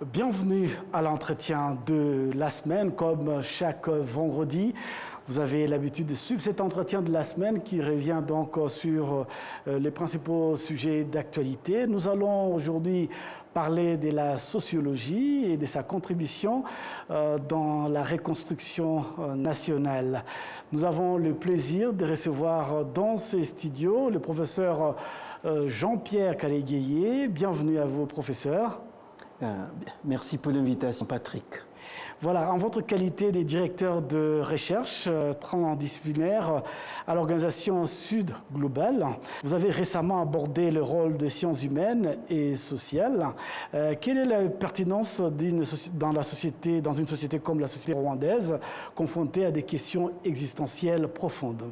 Bienvenue à l'entretien de la semaine, comme chaque vendredi. Vous avez l'habitude de suivre cet entretien de la semaine qui revient donc sur les principaux sujets d'actualité. Nous allons aujourd'hui parler de la sociologie et de sa contribution dans la reconstruction nationale. Nous avons le plaisir de recevoir dans ces studios le professeur Jean-Pierre Kaléguéié. Bienvenue à vous, professeur. Merci pour l'invitation, Patrick. Voilà, en votre qualité de directeur de recherche transdisciplinaire à l'organisation Sud Global, vous avez récemment abordé le rôle des sciences humaines et sociales. Quelle est la pertinence dans une société comme la société rwandaise, confrontée à des questions existentielles profondes?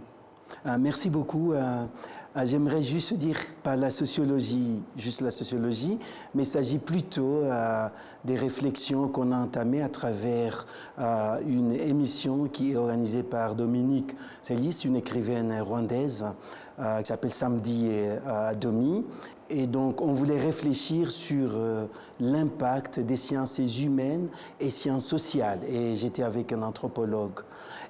Merci beaucoup. J'aimerais juste dire, pas la sociologie, juste la sociologie, mais il s'agit plutôt des réflexions qu'on a entamées à travers une émission qui est organisée par Dominique Célis, une écrivaine rwandaise qui s'appelle Samedi Domi. Et donc, on voulait réfléchir sur l'impact des sciences humaines et sciences sociales. Et j'étais avec un anthropologue.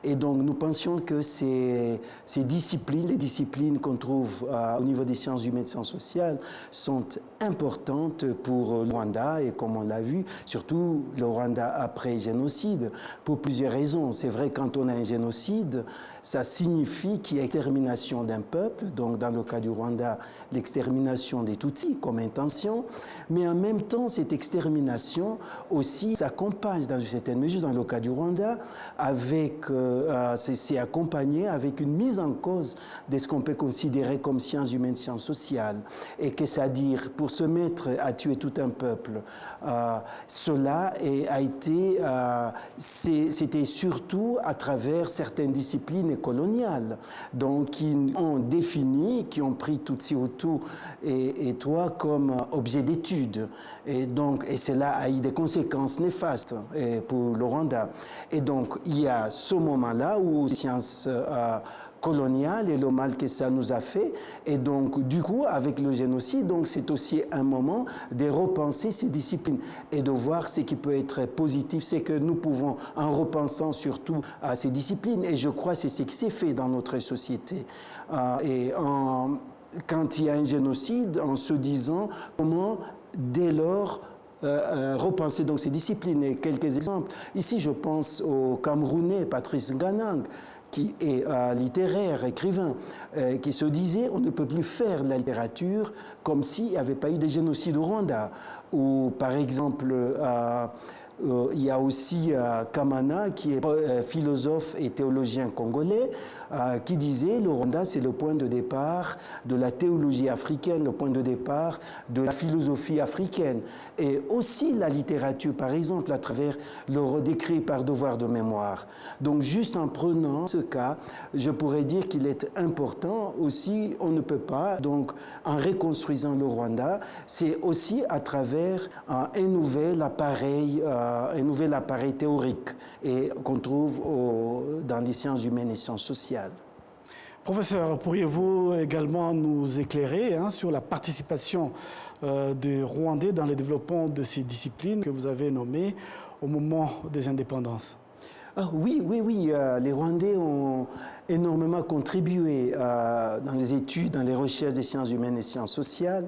Et donc, nous pensions que ces disciplines, les disciplines qu'on trouve au niveau des sciences humaines et sciences sociales, sont importantes pour le Rwanda. Et comme on l'a vu, surtout le Rwanda après génocide, pour plusieurs raisons. C'est vrai, quand on a un génocide, ça signifie qu'il y a extermination d'un peuple. Donc, dans le cas du Rwanda, l'extermination des Tutsis comme intention. Mais en même temps, cette extermination aussi s'accompagne dans une certaine mesure, dans le cas du Rwanda, avec... c'est accompagné avec une mise en cause de ce qu'on peut considérer comme sciences humaines, sciences sociales. Et que c'est-à-dire, pour se mettre à tuer tout un peuple, cela a été, c'était surtout à travers certaines disciplines coloniales, donc qui ont défini, qui ont pris Tutsi, Hutu et toi comme objet d'étude. Et cela a eu des conséquences néfastes pour le Rwanda. Et donc, il y a ce moment-là où les sciences coloniales et le mal que ça nous a fait. Et donc, du coup, avec le génocide, donc c'est aussi un moment de repenser ces disciplines et de voir ce qui peut être positif, c'est que nous pouvons, en repensant surtout à ces disciplines, et je crois que c'est ce qui s'est fait dans notre société. Quand il y a un génocide, en se disant comment, dès lors, repenser donc ces disciplines. Et quelques exemples. Ici, je pense au Camerounais Patrice Nganang, qui est littéraire, écrivain, qui se disait on ne peut plus faire la littérature comme s'il n'y avait pas eu de génocide au Rwanda. Ou par exemple, il y a aussi Kamana, qui est philosophe et théologien congolais, qui disait le Rwanda, c'est le point de départ de la théologie africaine, le point de départ de la philosophie africaine. Et aussi la littérature, par exemple, à travers le redécrit par devoir de mémoire. Donc, juste en prenant ce cas, je pourrais dire qu'il est important aussi, on ne peut pas, donc, en reconstruisant le Rwanda, c'est aussi à travers un nouvel appareil théorique et qu'on trouve dans les sciences humaines et sciences sociales. Professeur, pourriez-vous également nous éclairer sur la participation des Rwandais dans le développement de ces disciplines que vous avez nommées au moment des indépendances? Oui. Les Rwandais ont énormément contribué dans les études, dans les recherches des sciences humaines et sciences sociales,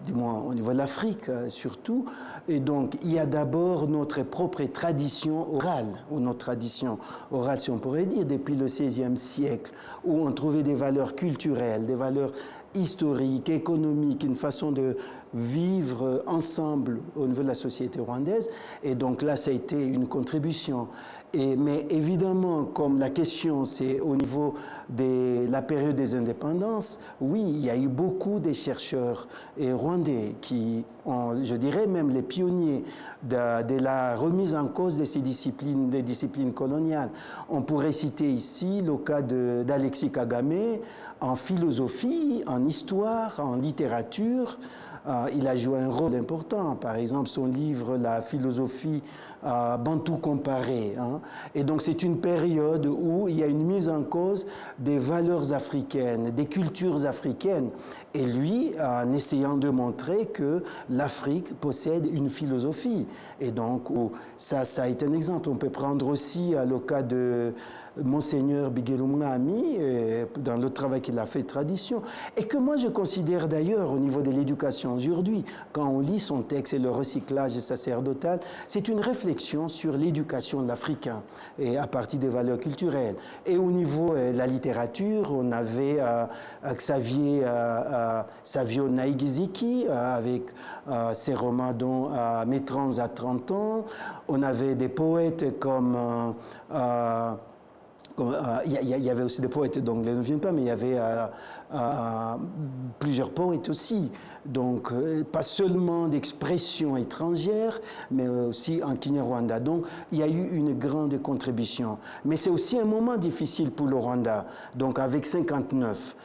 du moins au niveau de l'Afrique surtout. Et donc, il y a d'abord notre propre tradition orale, ou notre tradition orale, si on pourrait dire, depuis le XVIe siècle, où on trouvait des valeurs culturelles, des valeurs historique, économique, une façon de vivre ensemble au niveau de la société rwandaise. Et donc là, ça a été une contribution. Mais évidemment, comme la question, c'est au niveau de la période des indépendances, oui, il y a eu beaucoup de chercheurs rwandais qui ont, je dirais même les pionniers de la remise en cause de ces disciplines, des disciplines coloniales. On pourrait citer ici le cas d'Alexis Kagame en philosophie, en histoire, en littérature, il a joué un rôle important. Par exemple, son livre, La philosophie bantou comparée. Hein. Et donc, c'est une période où il y a une mise en cause des valeurs africaines, des cultures africaines. Et lui, en essayant de montrer que l'Afrique possède une philosophie. Et donc, ça a été un exemple. On peut prendre aussi le cas de Monseigneur Biguelumnami, dans le travail qu'il a fait, tradition, et que moi je considère d'ailleurs au niveau de l'éducation aujourd'hui, quand on lit son texte et le recyclage sacerdotal, c'est une réflexion sur l'éducation de l'Africain, et à partir des valeurs culturelles. Et au niveau de la littérature, on avait Xavier Savio Naigiziki, avec ses romans dont Métrans à 30 ans, on avait des poètes comme... il y avait aussi des poètes d'anglais ne viennent pas, mais il y avait plusieurs poètes aussi. Donc, pas seulement d'expressions étrangères, mais aussi en Kinyarwanda. Donc, il y a eu une grande contribution. Mais c'est aussi un moment difficile pour le Rwanda. Donc, avec 59.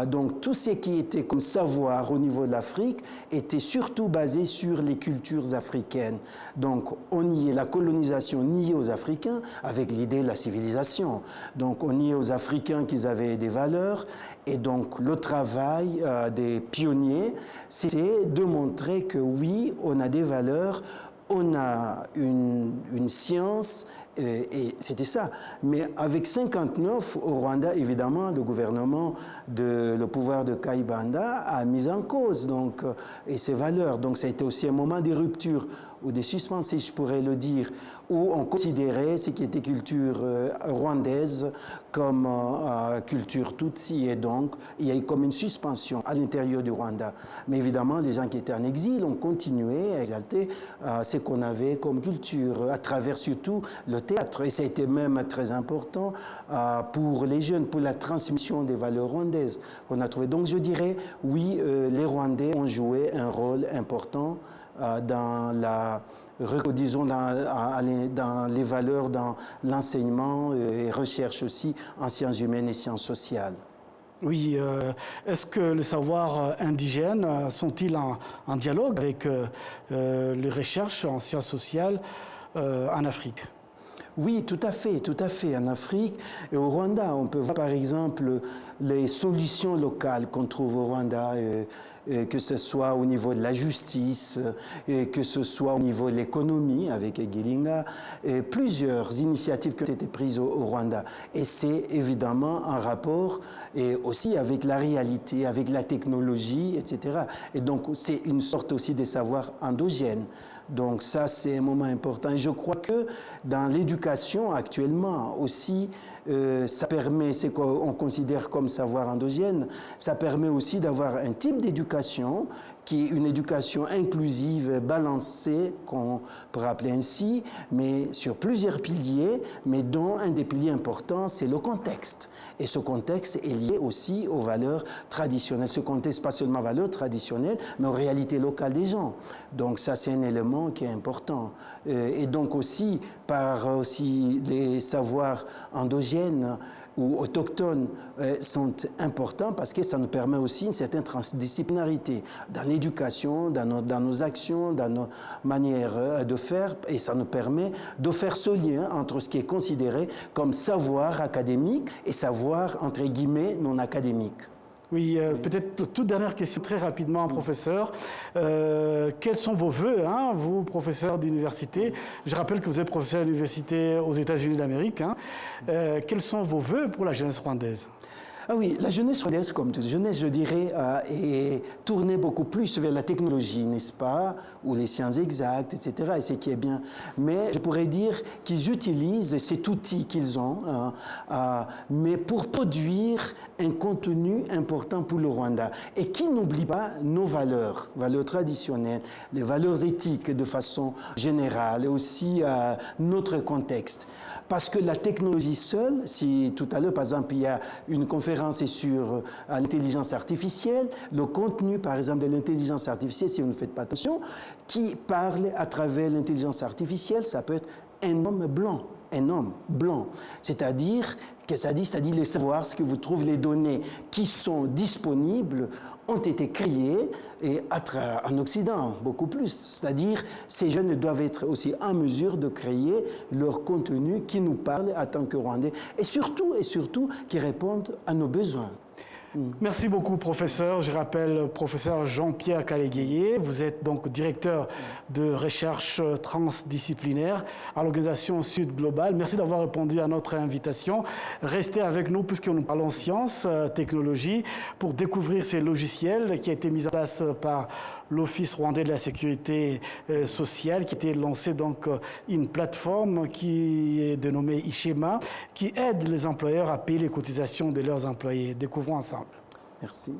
Donc tout ce qui était comme savoir au niveau de l'Afrique était surtout basé sur les cultures africaines. Donc on niait la colonisation niée aux Africains avec l'idée de la civilisation. Donc on niait aux Africains qu'ils avaient des valeurs et donc le travail des pionniers, c'était de montrer que oui, on a des valeurs, on a une science, et c'était ça. Mais avec 59, au Rwanda, évidemment, le gouvernement, le pouvoir de Kayibanda a mis en cause donc, et ses valeurs. Donc ça a été aussi un moment de rupture ou de suspense, si je pourrais le dire, où on considérait ce qui était culture rwandaise comme culture tutsi. Et donc, il y a eu comme une suspension à l'intérieur du Rwanda. Mais évidemment, les gens qui étaient en exil ont continué à exalter ce qu'on avait comme culture, à travers surtout le théâtre. Et ça a été même très important pour les jeunes, pour la transmission des valeurs rwandaises qu'on a trouvées. Donc, je dirais, oui, les Rwandais ont joué un rôle important dans la, disons, dans les valeurs, dans l'enseignement et recherche aussi en sciences humaines et sciences sociales. Oui, est-ce que les savoirs indigènes sont-ils en dialogue avec les recherches en sciences sociales en Afrique? Oui, tout à fait, en Afrique et au Rwanda. On peut voir par exemple les solutions locales qu'on trouve au Rwanda, que ce soit au niveau de la justice, que ce soit au niveau de l'économie avec Gilinga, plusieurs initiatives qui ont été prises au Rwanda. Et c'est évidemment en rapport et aussi avec la réalité, avec la technologie, etc. Et donc c'est une sorte aussi de savoir endogène. Donc ça, c'est un moment important. Et je crois que dans l'éducation actuellement aussi, ça permet, ce qu'on considère comme savoir endogène, ça permet aussi d'avoir un type d'éducation qui est une éducation inclusive, balancée, qu'on peut appeler ainsi, mais sur plusieurs piliers, mais dont un des piliers importants, c'est le contexte. Et ce contexte est lié aussi aux valeurs traditionnelles. Ce contexte, pas seulement aux valeurs traditionnelles, mais aux réalités locales des gens. Donc ça, c'est un élément qui est important. Et donc aussi, par aussi les savoirs endogènes, ou autochtones sont importants parce que ça nous permet aussi une certaine transdisciplinarité dans l'éducation, dans nos actions, dans nos manières de faire, et ça nous permet de faire ce lien entre ce qui est considéré comme savoir académique et savoir, entre guillemets, non académique. Oui, peut-être toute dernière question très rapidement, professeur. Quels sont vos vœux, hein, vous, professeur d'université? Je rappelle que vous êtes professeur d'université aux États-Unis d'Amérique. Hein. Quels sont vos vœux pour la jeunesse rwandaise? Ah oui, la jeunesse rwandaise, comme toute jeunesse, je dirais, est tournée beaucoup plus vers la technologie, n'est-ce pas, ou les sciences exactes, etc., et ce qui est bien. Mais je pourrais dire qu'ils utilisent cet outil qu'ils ont, mais pour produire un contenu important pour le Rwanda, et qui n'oublie pas nos valeurs traditionnelles, les valeurs éthiques de façon générale, et aussi notre contexte. Parce que la technologie seule, si tout à l'heure, par exemple, il y a une conférence sur l'intelligence artificielle, le contenu, par exemple, de l'intelligence artificielle, si vous ne faites pas attention, qui parle à travers l'intelligence artificielle, ça peut être un homme blanc. Un homme blanc. C'est-à-dire les savoirs, ce que vous trouvez, les données qui sont disponibles ont été créées et en Occident, beaucoup plus. C'est-à-dire ces jeunes doivent être aussi en mesure de créer leur contenu qui nous parle en tant que Rwandais et surtout qui répondent à nos besoins. Merci beaucoup, professeur. Je rappelle, professeur Jean-Pierre Kaléguéyé, vous êtes donc directeur de recherche transdisciplinaire à l'organisation Sud Global. Merci d'avoir répondu à notre invitation. Restez avec nous puisque nous parlons sciences, technologie, pour découvrir ces logiciels qui ont été mis en place par l'Office rwandais de la sécurité sociale, qui a été lancé donc une plateforme qui est dénommée Ishema, qui aide les employeurs à payer les cotisations de leurs employés. Découvrons ensemble. Merci.